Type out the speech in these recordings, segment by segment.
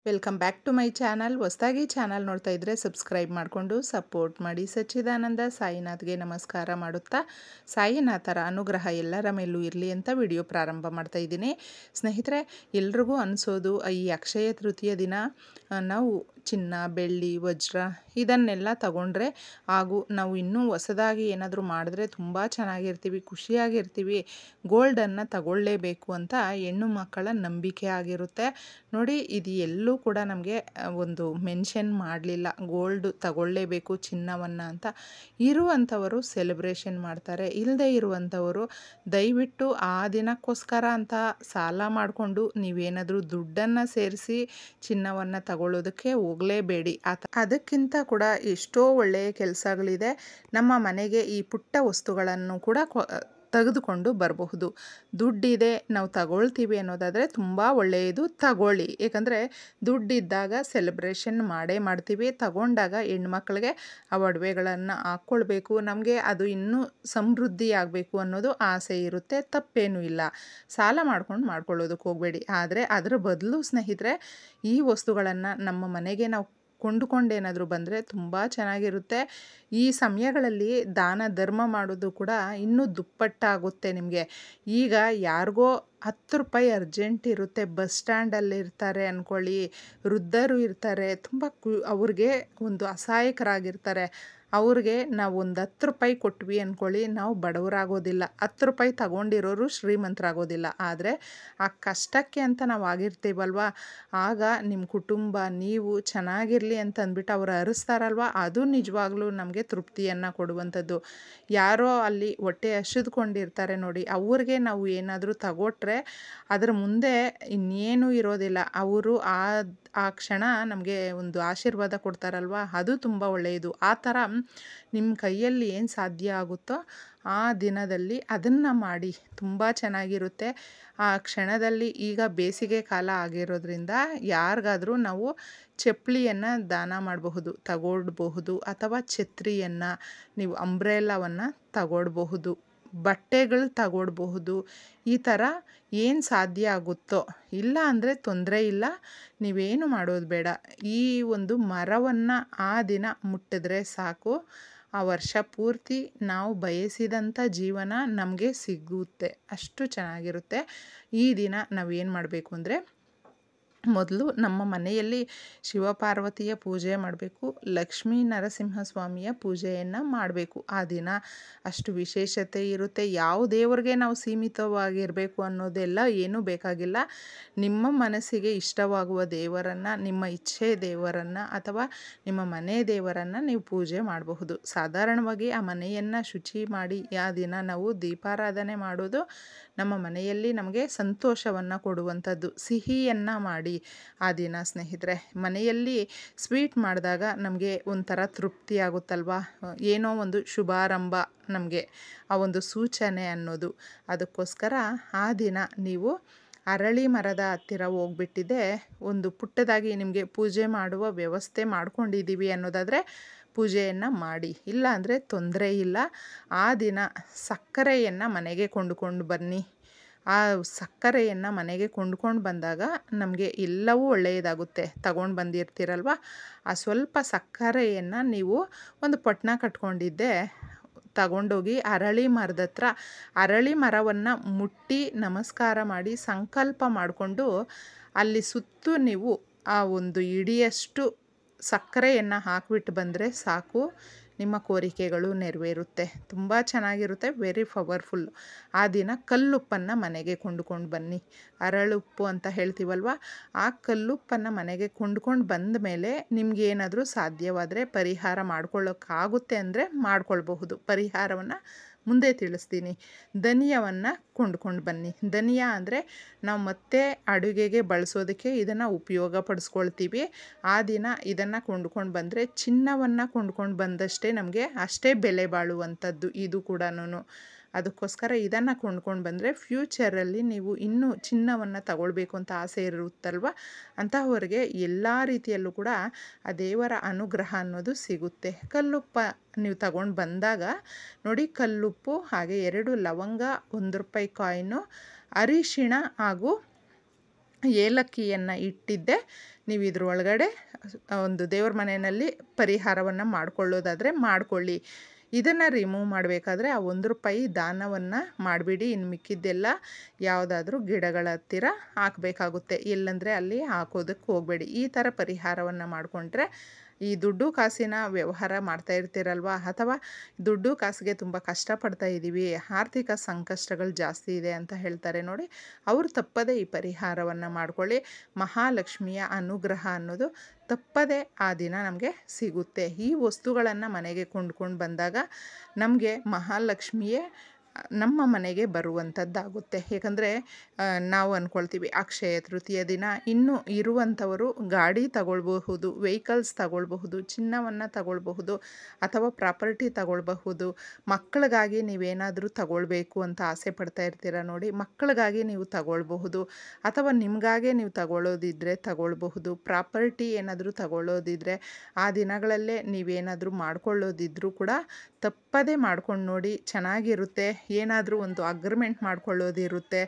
Welcome back to my channel. ಹೊಸದಾಗಿ channel ನೋಡ್ತಾ ಇದ್ದರೆ ಸಬ್ಸ್ಕ್ರೈಬ್ ಮಾಡಿಕೊಂಡು ಸಪೋರ್ಟ್ ಮಾಡಿ. ಸಚ್ಚಿದಾನಂದ ಸಾಯಿನಾಥ್ಗೆ ನಮಸ್ಕಾರ ಮಾಡುತ್ತಾ ಸಾಯಿನಾಥರ ಅನುಗ್ರಹ ಎಲ್ಲರ ಮೇಲೂ ಇರಲಿ ಅಂತ ವಿಡಿಯೋ ಪ್ರಾರಂಭ ಮಾಡ್ತಾ ಇದ್ದೀನಿ. ಸ್ನೇಹಿತರೆ, ಎಲ್ರಿಗೂ ಅನಿಸೋದು ಈ ಅಕ್ಷಯ ತೃತೀಯ ದಿನ ನಾವು ಚಿನ್ನ, ಬೆಳ್ಳಿ, ವಜ್ರ ಇದನ್ನೆಲ್ಲ ತಗೊಂಡ್ರೆ ಹಾಗೂ ನಾವು ಇನ್ನೂ ಹೊಸದಾಗಿ ಏನಾದರೂ ಮಾಡಿದ್ರೆ ತುಂಬ ಚೆನ್ನಾಗಿರ್ತೀವಿ, ಖುಷಿಯಾಗಿರ್ತೀವಿ, ಗೋಲ್ಡನ್ನು ತಗೊಳ್ಳೇಬೇಕು ಅಂತ ಹೆಣ್ಣು ಮಕ್ಕಳ ನಂಬಿಕೆ ಆಗಿರುತ್ತೆ. ನೋಡಿ, ಇದು ಎಲ್ಲೂ ಕೂಡ ನಮಗೆ ಒಂದು ಮೆನ್ಷನ್ ಮಾಡಲಿಲ್ಲ ಗೋಲ್ಡ್ ತಗೊಳ್ಳೇಬೇಕು ಚಿನ್ನವನ್ನು ಅಂತ. ಇರುವಂಥವರು ಸೆಲೆಬ್ರೇಷನ್ ಮಾಡ್ತಾರೆ, ಇಲ್ಲದೆ ಇರುವಂಥವರು ದಯವಿಟ್ಟು ಆ ದಿನಕ್ಕೋಸ್ಕರ ಅಂತ ಸಾಲ ಮಾಡಿಕೊಂಡು ನೀವೇನಾದರೂ ದುಡ್ಡನ್ನು ಸೇರಿಸಿ ಚಿನ್ನವನ್ನು ತಗೊಳ್ಳೋದಕ್ಕೆ ಹೋಗಲೇಬೇಡಿ. ಅದಕ್ಕಿಂತ ಕೂಡ ಎಷ್ಟೋ ಒಳ್ಳೆಯ ಕೆಲಸಗಳಿದೆ. ನಮ್ಮ ಮನೆಗೆ ಈ ಪುಟ್ಟ ವಸ್ತುಗಳನ್ನು ಕೂಡ ತೆಗೆದುಕೊಂಡು ಬರಬಹುದು. ದುಡ್ಡಿದೆ, ನಾವು ತಗೊಳ್ತೀವಿ ಅನ್ನೋದಾದರೆ ತುಂಬ ಒಳ್ಳೆಯದು, ತಗೊಳ್ಳಿ. ಏಕೆಂದರೆ ದುಡ್ಡಿದ್ದಾಗ ಸೆಲೆಬ್ರೇಷನ್ ಮಾಡೇ ಮಾಡ್ತೀವಿ. ತಗೊಂಡಾಗ ಹೆಣ್ಮಕ್ಳಿಗೆ ಆ ಒಡವೆಗಳನ್ನು ಹಾಕ್ಕೊಳ್ಬೇಕು, ನಮಗೆ ಅದು ಇನ್ನೂ ಸಮೃದ್ಧಿ ಆಗಬೇಕು ಅನ್ನೋದು ಆಸೆ ಇರುತ್ತೆ, ತಪ್ಪೇನೂ ಇಲ್ಲ. ಸಾಲ ಮಾಡ್ಕೊಳ್ಳೋದಕ್ಕೆ ಹೋಗಬೇಡಿ. ಆದರೆ ಅದರ ಬದಲು ಸ್ನೇಹಿತರೆ, ಈ ವಸ್ತುಗಳನ್ನು ನಮ್ಮ ಮನೆಗೆ ನಾವು ಕೊಂಡುಕೊಂಡೇನಾದರೂ ಬಂದರೆ ತುಂಬ ಚೆನ್ನಾಗಿರುತ್ತೆ. ಈ ಸಮಯಗಳಲ್ಲಿ ದಾನ ಧರ್ಮ ಮಾಡೋದು ಕೂಡ ಇನ್ನೂ ದುಪ್ಪಟ್ಟಾಗುತ್ತೆ ನಿಮಗೆ. ಈಗ ಯಾರಿಗೋ 10 ರೂಪಾಯಿ ಅರ್ಜೆಂಟ್ ಇರುತ್ತೆ, ಬಸ್ ಸ್ಟ್ಯಾಂಡಲ್ಲಿ ಇರ್ತಾರೆ ಅಂದ್ಕೊಳ್ಳಿ, ವೃದ್ಧರು ಇರ್ತಾರೆ, ತುಂಬ ಅವ್ರಿಗೆ ಒಂದು ಅಸಹಾಯಕರಾಗಿರ್ತಾರೆ. ಅವ್ರಿಗೆ ನಾವು ಒಂದು 10 ರೂಪಾಯಿ ಕೊಟ್ವಿ ಅಂದ್ಕೊಳ್ಳಿ, ನಾವು ಬಡವರಾಗೋದಿಲ್ಲ. 10 ರೂಪಾಯಿ ತಗೊಂಡಿರೋರು ಶ್ರೀಮಂತರಾಗೋದಿಲ್ಲ. ಆದರೆ ಆ ಕಷ್ಟಕ್ಕೆ ಅಂತ ನಾವು ಆಗಿರ್ತೀವಲ್ವ, ಆಗ ನಿಮ್ಮ ಕುಟುಂಬ ನೀವು ಚೆನ್ನಾಗಿರಲಿ ಅಂತ ಅಂದ್ಬಿಟ್ಟು ಅವ್ರು ಹರಿಸ್ತಾರಲ್ವ, ಅದು ನಿಜವಾಗ್ಲೂ ನಮಗೆ ತೃಪ್ತಿಯನ್ನು ಕೊಡುವಂಥದ್ದು. ಯಾರೋ ಅಲ್ಲಿ ಹೊಟ್ಟೆ ಹಸಿದುಕೊಂಡಿರ್ತಾರೆ ನೋಡಿ, ಅವ್ರಿಗೆ ನಾವು ಏನಾದರೂ ತಗೊಟ್ರೆ ಅದರ ಮುಂದೆ ಇನ್ನೇನೂ ಇರೋದಿಲ್ಲ. ಅವರು ಆ ಕ್ಷಣ ನಮಗೆ ಒಂದು ಆಶೀರ್ವಾದ ಕೊಡ್ತಾರಲ್ವ, ಅದು ತುಂಬ ಒಳ್ಳೆಯದು. ಆ ಥರ ನಿಮ್ಮ ಕೈಯಲ್ಲಿ ಏನು ಸಾಧ್ಯ ಆಗುತ್ತೋ ಆ ದಿನದಲ್ಲಿ ಅದನ್ನು ಮಾಡಿ, ತುಂಬ ಚೆನ್ನಾಗಿರುತ್ತೆ. ಆ ಕ್ಷಣದಲ್ಲಿ ಈಗ ಬೇಸಿಗೆ ಕಾಲ ಆಗಿರೋದ್ರಿಂದ ಯಾರಿಗಾದರೂ ನಾವು ಚಪ್ಪಲಿಯನ್ನು ದಾನ ಮಾಡಬಹುದು, ತಗೊಳ್ಬಹುದು, ಅಥವಾ ಛತ್ರಿಯನ್ನು, ನೀವು ಅಂಬ್ರೆಲಾವನ್ನು ತಗೊಳ್ಬಹುದು, ಬಟ್ಟೆಗಳು ತಗೊಳ್ಬಹುದು. ಈ ಥರ ಏನು ಸಾಧ್ಯ ಆಗುತ್ತೋ, ಇಲ್ಲ ಅಂದರೆ ತೊಂದರೆ ಇಲ್ಲ, ನೀವೇನು ಮಾಡೋದು ಬೇಡ. ಈ ಒಂದು ಮರವನ್ನು ಆ ದಿನ ಮುಟ್ಟಿದ್ರೆ ಸಾಕು, ಆ ವರ್ಷ ಪೂರ್ತಿ ನಾವು ಬಯಸಿದಂಥ ಜೀವನ ನಮಗೆ ಸಿಗುತ್ತೆ. ಅಷ್ಟು ಚೆನ್ನಾಗಿರುತ್ತೆ. ಈ ದಿನ ನಾವೇನು ಮಾಡಬೇಕು ಅಂದರೆ, ಮೊದಲು ನಮ್ಮ ಮನೆಯಲ್ಲಿ ಶಿವಪಾರ್ವತಿಯ ಪೂಜೆ ಮಾಡಬೇಕು, ಲಕ್ಷ್ಮೀ ನರಸಿಂಹಸ್ವಾಮಿಯ ಪೂಜೆಯನ್ನು ಮಾಡಬೇಕು. ಆ ದಿನ ಅಷ್ಟು ವಿಶೇಷತೆ ಇರುತ್ತೆ. ಯಾವ ದೇವರಿಗೆ ನಾವು ಸೀಮಿತವಾಗಿರಬೇಕು ಅನ್ನೋದೆಲ್ಲ ಏನೂ ಬೇಕಾಗಿಲ್ಲ. ನಿಮ್ಮ ಮನಸ್ಸಿಗೆ ಇಷ್ಟವಾಗುವ ದೇವರನ್ನು, ನಿಮ್ಮ ಇಚ್ಛೆ ದೇವರನ್ನು ಅಥವಾ ನಿಮ್ಮ ಮನೆ ದೇವರನ್ನು ನೀವು ಪೂಜೆ ಮಾಡಬಹುದು. ಸಾಧಾರಣವಾಗಿ ಆ ಮನೆಯನ್ನು ಶುಚಿ ಮಾಡಿ ಆ ದಿನ ನಾವು ದೀಪಾರಾಧನೆ ಮಾಡೋದು ನಮ್ಮ ಮನೆಯಲ್ಲಿ ನಮಗೆ ಸಂತೋಷವನ್ನು ಕೊಡುವಂಥದ್ದು. ಸಿಹಿಯನ್ನು ಮಾಡಿ ಆ ದಿನ ಸ್ನೇಹಿತರೆ, ಮನೆಯಲ್ಲಿ ಸ್ವೀಟ್ ಮಾಡಿದಾಗ ನಮಗೆ ಒಂಥರ ತೃಪ್ತಿ ಆಗುತ್ತಲ್ವ, ಏನೋ ಒಂದು ಶುಭಾರಂಭ ನಮಗೆ ಆ ಒಂದು ಸೂಚನೆ ಅನ್ನೋದು. ಅದಕ್ಕೋಸ್ಕರ ಆ ದಿನ ನೀವು ಅರಳಿ ಮರದ ಹತ್ತಿರ ಹೋಗ್ಬಿಟ್ಟಿದೆ ಒಂದು ಪುಟ್ಟದಾಗಿ ನಿಮಗೆ ಪೂಜೆ ಮಾಡುವ ವ್ಯವಸ್ಥೆ ಮಾಡ್ಕೊಂಡಿದ್ದೀವಿ ಅನ್ನೋದಾದರೆ ಪೂಜೆಯನ್ನು ಮಾಡಿ, ಇಲ್ಲ ಅಂದರೆ ತೊಂದರೆ ಇಲ್ಲ. ಆ ದಿನ ಸಕ್ಕರೆಯನ್ನು ಮನೆಗೆ ಕೊಂಡುಕೊಂಡು ಬನ್ನಿ. ಆ ಸಕ್ಕರೆಯನ್ನು ಮನೆಗೆ ಕೊಂಡ್ಕೊಂಡು ಬಂದಾಗ ನಮಗೆ ಎಲ್ಲವೂ ಒಳ್ಳೆಯದಾಗುತ್ತೆ. ತಗೊಂಡು ಬಂದಿರ್ತೀರಲ್ವ, ಆ ಸ್ವಲ್ಪ ಸಕ್ಕರೆಯನ್ನು ನೀವು ಒಂದು ಪೊಟ್ಟಣ ಕಟ್ಕೊಂಡಿದ್ದೆ ತಗೊಂಡೋಗಿ ಅರಳಿ ಮರದ ಹತ್ರ, ಅರಳಿ ಮರವನ್ನು ಮುಟ್ಟಿ ನಮಸ್ಕಾರ ಮಾಡಿ ಸಂಕಲ್ಪ ಮಾಡಿಕೊಂಡು ಅಲ್ಲಿ ಸುತ್ತು ನೀವು ಆ ಒಂದು ಇಡಿಯಷ್ಟು ಸಕ್ಕರೆಯನ್ನು ಹಾಕಿಬಿಟ್ಟು ಬಂದರೆ ಸಾಕು, ನಿಮ್ಮ ಕೋರಿಕೆಗಳು ನೆರವೇರುತ್ತೆ. ತುಂಬ ಚೆನ್ನಾಗಿರುತ್ತೆ, ವೆರಿ ಪವರ್ಫುಲ್. ಆ ದಿನ ಕಲ್ಲುಪ್ಪನ್ನು ಮನೆಗೆ ಕೊಂಡುಕೊಂಡು ಬನ್ನಿ. ಅರಳುಪ್ಪು ಅಂತ ಹೇಳ್ತೀವಲ್ವ, ಆ ಕಲ್ಲುಪ್ಪನ್ನು ಮನೆಗೆ ಕೊಂಡ್ಕೊಂಡು ಬಂದ ಮೇಲೆ ನಿಮಗೇನಾದರೂ ಸಾಧ್ಯವಾದರೆ ಪರಿಹಾರ ಮಾಡ್ಕೊಳ್ಳೋಕ್ಕಾಗುತ್ತೆ ಅಂದರೆ ಮಾಡ್ಕೊಳ್ಬಹುದು. ಪರಿಹಾರವನ್ನು ಮುಂದೆ ತಿಳಿಸ್ತೀನಿ. ಧನಿಯವನ್ನು ಕೊಂಡ್ಕೊಂಡು ಬನ್ನಿ. ಧನಿಯಾ ಅಂದರೆ ನಾವು ಮತ್ತೆ ಅಡುಗೆಗೆ ಬಳಸೋದಕ್ಕೆ ಇದನ್ನು ಉಪಯೋಗ ಪಡಿಸ್ಕೊಳ್ತೀವಿ. ಆ ದಿನ ಇದನ್ನು ಕೊಂಡ್ಕೊಂಡು ಬಂದರೆ ಚಿನ್ನವನ್ನು ಕೊಂಡ್ಕೊಂಡು ಬಂದಷ್ಟೇ ನಮಗೆ ಅಷ್ಟೇ ಬೆಲೆ ಬಾಳುವಂಥದ್ದು ಇದು ಕೂಡ. ಅದಕ್ಕೋಸ್ಕರ ಇದನ್ನು ಕೊಂಡ್ಕೊಂಡು ಬಂದರೆ ಫ್ಯೂಚರಲ್ಲಿ ನೀವು ಇನ್ನೂ ಚಿನ್ನವನ್ನು ತಗೊಳ್ಬೇಕು ಅಂತ ಆಸೆ ಇರುತ್ತಲ್ವ, ಅಂತಹವರಿಗೆ ಎಲ್ಲ ರೀತಿಯಲ್ಲೂ ಕೂಡ ಆ ದೇವರ ಅನುಗ್ರಹ ಅನ್ನೋದು ಸಿಗುತ್ತೆ. ಕಲ್ಲುಪ್ಪ ನೀವು ತಗೊಂಡು ಬಂದಾಗ ನೋಡಿ, ಕಲ್ಲುಪ್ಪು ಹಾಗೆ 2 ಲವಂಗ, 1 ರೂಪಾಯಿ ಕಾಯಿನು, ಅರಿಶಿಣ ಹಾಗೂ ಏಲಕ್ಕಿಯನ್ನು ಇಟ್ಟಿದ್ದೆ. ನೀವು ಇದ್ರ ಒಳಗಡೆ ಒಂದು ದೇವ್ರ ಮನೆಯಲ್ಲಿ ಪರಿಹಾರವನ್ನು ಮಾಡ್ಕೊಳ್ಳೋದಾದರೆ ಮಾಡ್ಕೊಳ್ಳಿ. ಇದನ್ನು ರಿಮೂವ್ ಮಾಡಬೇಕಾದ್ರೆ ಆ ₹1 ದಾನವನ್ನು ಮಾಡಿಬಿಡಿ. ಇನ್ನು ಮಿಕ್ಕಿದ್ದೆಲ್ಲ ಯಾವುದಾದ್ರೂ ಗಿಡಗಳ ಹತ್ತಿರ ಹಾಕಬೇಕಾಗುತ್ತೆ. ಇಲ್ಲಂದರೆ ಅಲ್ಲಿ ಹಾಕೋದಕ್ಕೆ ಹೋಗಬೇಡಿ. ಈ ಥರ ಪರಿಹಾರವನ್ನು ಮಾಡಿಕೊಂಡ್ರೆ ಈ ದುಡ್ಡು ಕಾಸಿನ ವ್ಯವಹಾರ ಮಾಡ್ತಾ ಇರ್ತೀರಲ್ವ, ಅಥವಾ ದುಡ್ಡು ಕಾಸಿಗೆ ತುಂಬ ಕಷ್ಟಪಡ್ತಾ ಇದ್ದೀವಿ, ಆರ್ಥಿಕ ಸಂಕಷ್ಟಗಳು ಜಾಸ್ತಿ ಇದೆ ಅಂತ ಹೇಳ್ತಾರೆ ನೋಡಿ, ಅವರು ತಪ್ಪದೇ ಈ ಪರಿಹಾರವನ್ನು ಮಾಡ್ಕೊಳ್ಳಿ. ಮಹಾಲಕ್ಷ್ಮಿಯ ಅನುಗ್ರಹ ಅನ್ನೋದು ತಪ್ಪದೇ ಆ ದಿನ ನಮಗೆ ಸಿಗುತ್ತೆ. ಈ ವಸ್ತುಗಳನ್ನು ಮನೆಗೆ ಕೊಂಡ್ಕೊಂಡು ಬಂದಾಗ ನಮಗೆ ಮಹಾಲಕ್ಷ್ಮಿಯೇ ನಮ್ಮ ಮನೆಗೆ ಬರುವಂಥದ್ದಾಗುತ್ತೆ. ಏಕೆಂದರೆ ನಾವು ಅಂದ್ಕೊಳ್ತೀವಿ ಅಕ್ಷಯ ತೃತೀಯ ದಿನ ಇನ್ನೂ ಇರುವಂಥವರು ಗಾಡಿ ತಗೊಳ್ಬಹುದು, ವೆಹಿಕಲ್ಸ್ ತಗೊಳ್ಬಹುದು, ಚಿನ್ನವನ್ನು ತಗೊಳ್ಬಹುದು, ಅಥವಾ ಪ್ರಾಪರ್ಟಿ ತಗೊಳ್ಬಹುದು. ಮಕ್ಕಳಿಗಾಗಿ ನೀವೇನಾದರೂ ತಗೊಳ್ಬೇಕು ಅಂತ ಆಸೆ ಪಡ್ತಾ ಇರ್ತೀರ ನೋಡಿ, ಮಕ್ಕಳಿಗಾಗಿ ನೀವು ತಗೊಳ್ಬಹುದು, ಅಥವಾ ನಿಮಗಾಗೆ ನೀವು ತಗೊಳ್ಳೋದಿದ್ದರೆ ತಗೊಳ್ಬಹುದು. ಪ್ರಾಪರ್ಟಿ ಏನಾದರೂ ತಗೊಳ್ಳೋದಿದ್ದರೆ ಆ ದಿನಗಳಲ್ಲೇ ನೀವೇನಾದರೂ ಮಾಡ್ಕೊಳ್ಳೋದಿದ್ರೂ ಕೂಡ ತಪ್ಪದೇ ಮಾಡ್ಕೊಂಡು ನೋಡಿ, ಚೆನ್ನಾಗಿರುತ್ತೆ. ಏನಾದರೂ ಒಂದು ಅಗ್ರಿಮೆಂಟ್ ಮಾಡ್ಕೊಳ್ಳೋದಿರುತ್ತೆ.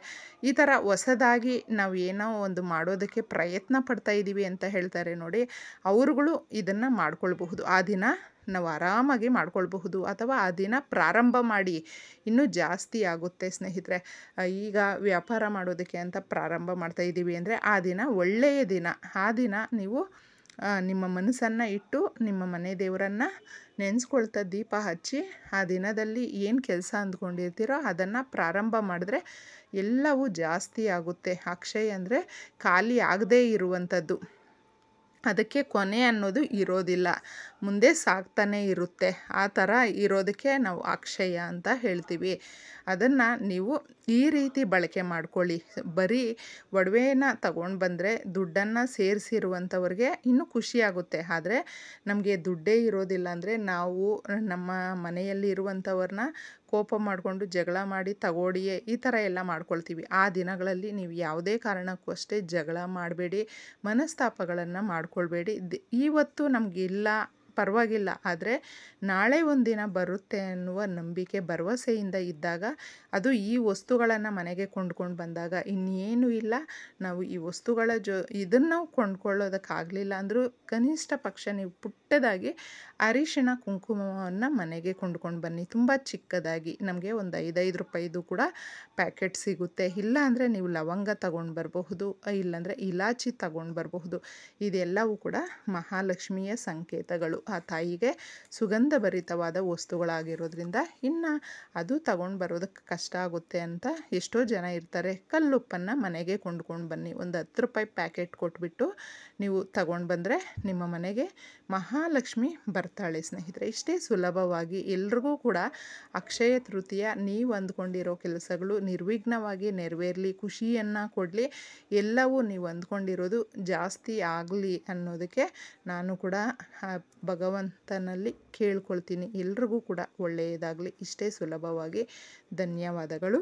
ಈ ಥರ ಹೊಸದಾಗಿ ನಾವು ಏನೋ ಒಂದು ಮಾಡೋದಕ್ಕೆ ಪ್ರಯತ್ನ ಪಡ್ತಾ ಇದ್ದೀವಿ ಅಂತ ಹೇಳ್ತಾರೆ ನೋಡಿ, ಅವರುಗಳು ಇದನ್ನು ಮಾಡ್ಕೊಳ್ಬಹುದು. ಆ ದಿನ ನಾವು ಆರಾಮಾಗಿ ಮಾಡ್ಕೊಳ್ಬಹುದು, ಅಥವಾ ಆ ದಿನ ಪ್ರಾರಂಭ ಮಾಡಿ. ಇನ್ನೂ ಜಾಸ್ತಿ ಆಗುತ್ತೆ ಸ್ನೇಹಿತರೆ. ಈಗ ವ್ಯಾಪಾರ ಮಾಡೋದಕ್ಕೆ ಅಂತ ಪ್ರಾರಂಭ ಮಾಡ್ತಾ ಇದ್ದೀವಿ ಅಂದರೆ ಆ ದಿನ ಒಳ್ಳೆಯ ದಿನ. ಆ ದಿನ ನೀವು ನಿಮ್ಮ ಮನಸ್ಸನ್ನು ಇಟ್ಟು ನಿಮ್ಮ ಮನೆ ದೇವರನ್ನು ನೆನೆಸ್ಕೊಳ್ತಾ ದೀಪ ಹಚ್ಚಿ ಆ ದಿನದಲ್ಲಿ ಏನು ಕೆಲಸ ಅಂದ್ಕೊಂಡಿರ್ತೀರೋ ಅದನ್ನು ಪ್ರಾರಂಭ ಮಾಡಿದ್ರೆ ಎಲ್ಲವೂ ಜಾಸ್ತಿ ಆಗುತ್ತೆ. ಅಕ್ಷಯ ಅಂದರೆ ಖಾಲಿ ಆಗದೇ ಇರುವಂಥದ್ದು, ಅದಕ್ಕೆ ಕೊನೆ ಅನ್ನೋದು ಇರೋದಿಲ್ಲ, ಮುಂದೆ ಸಾಗ್ತಾನೆ ಇರುತ್ತೆ. ಆ ಥರ ಇರೋದಕ್ಕೆ ನಾವು ಅಕ್ಷಯ ಅಂತ ಹೇಳ್ತೀವಿ. ಅದನ್ನು ನೀವು ಈ ರೀತಿ ಬಳಕೆ ಮಾಡ್ಕೊಳ್ಳಿ. ಬರೀ ಒಡವೆನ ತಗೊಂಡು ಬಂದರೆ ದುಡ್ಡನ್ನು ಸೇರಿಸಿರುವಂಥವ್ರಿಗೆ ಇನ್ನೂ ಖುಷಿಯಾಗುತ್ತೆ. ಆದರೆ ನಮಗೆ ದುಡ್ಡೇ ಇರೋದಿಲ್ಲ ಅಂದರೆ ನಾವು ನಮ್ಮ ಮನೆಯಲ್ಲಿ ಇರುವಂಥವ್ರನ್ನ ಕೋಪ ಮಾಡಿಕೊಂಡು ಜಗಳ ಮಾಡಿ ತಗೊಡಿಯೇ ಈ ಥರ ಎಲ್ಲ ಮಾಡ್ಕೊಳ್ತೀವಿ. ಆ ದಿನಗಳಲ್ಲಿ ನೀವು ಯಾವುದೇ ಕಾರಣಕ್ಕೂ ಅಷ್ಟೇ ಜಗಳ ಮಾಡಬೇಡಿ, ಮನಸ್ತಾಪಗಳನ್ನು ಮಾಡ್ಕೊಳ್ಬೇಡಿ. ಇವತ್ತು ನಮಗಿಲ್ಲ ಪರವಾಗಿಲ್ಲ, ಆದರೆ ನಾಳೆ ಒಂದಿನ ಬರುತ್ತೆ ಅನ್ನುವ ನಂಬಿಕೆ ಭರವಸೆಯಿಂದ ಇದ್ದಾಗ, ಅದು ಈ ವಸ್ತುಗಳನ್ನು ಮನೆಗೆ ಕೊಂಡ್ಕೊಂಡು ಬಂದಾಗ ಇನ್ನೇನು ಇಲ್ಲ, ನಾವು ಈ ವಸ್ತುಗಳ ಇದನ್ನು ಕೊಂಡ್ಕೊಳ್ಳೋದಕ್ಕಾಗಲಿಲ್ಲ ಅಂದರೂ ಕನಿಷ್ಠ ಪಕ್ಷ ನೀವು ಪುಟ್ಟದಾಗಿ ಅರಿಶಿಣ ಕುಂಕುಮವನ್ನು ಮನೆಗೆ ಕೊಂಡ್ಕೊಂಡು ಬನ್ನಿ. ತುಂಬ ಚಿಕ್ಕದಾಗಿ, ನಮಗೆ ಒಂದು ₹5 ಕೂಡ ಪ್ಯಾಕೆಟ್ ಸಿಗುತ್ತೆ. ಇಲ್ಲ ಅಂದರೆ ನೀವು ಲವಂಗ ತಗೊಂಡು ಬರಬಹುದು, ಇಲ್ಲಾಂದರೆ ಇಲಾಚಿ ತಗೊಂಡು ಬರಬಹುದು. ಇದೆಲ್ಲವೂ ಕೂಡ ಮಹಾಲಕ್ಷ್ಮಿಯ ಸಂಕೇತಗಳು. ಆ ತಾಯಿಗೆ ಸುಗಂಧಭರಿತವಾದ ವಸ್ತುಗಳಾಗಿರೋದ್ರಿಂದ ಇನ್ನು ಅದು ತಗೊಂಡು ಬರೋದಕ್ಕೆ ಕಷ್ಟ ಆಗುತ್ತೆ ಅಂತ ಎಷ್ಟೋ ಜನ ಇರ್ತಾರೆ. ಕಲ್ಲುಪ್ಪನ್ನು ಮನೆಗೆ ಕೊಂಡ್ಕೊಂಡು ಬನ್ನಿ, ಒಂದು ₹10 ಪ್ಯಾಕೆಟ್ ಕೊಟ್ಬಿಟ್ಟು ನೀವು ತಗೊಂಡು ಬಂದರೆ ನಿಮ್ಮ ಮನೆಗೆ ಮಹಾಲಕ್ಷ್ಮಿ ಬರ್ತಾಳೆ ಸ್ನೇಹಿತರೆ. ಇಷ್ಟೇ ಸುಲಭವಾಗಿ ಎಲ್ರಿಗೂ ಕೂಡ ಅಕ್ಷಯ ತೃತೀಯ ನೀವು ಅಂದ್ಕೊಂಡಿರೋ ಕೆಲಸಗಳು ನಿರ್ವಿಘ್ನವಾಗಿ ನೆರವೇರಲಿ, ಖುಷಿಯನ್ನು ಕೊಡಲಿ, ಎಲ್ಲವೂ ನೀವು ಅಂದ್ಕೊಂಡಿರೋದು ಜಾಸ್ತಿ ಆಗಲಿ ಅನ್ನೋದಕ್ಕೆ ನಾನು ಕೂಡ ಭಗವಂತನಲ್ಲಿ ಕೇಳ್ಕೊಳ್ತೀನಿ. ಎಲ್ರಿಗೂ ಕೂಡ ಒಳ್ಳೆಯದಾಗಲಿ. ಇಷ್ಟೇ ಸುಲಭವಾಗಿ. ಧನ್ಯವಾದಗಳು.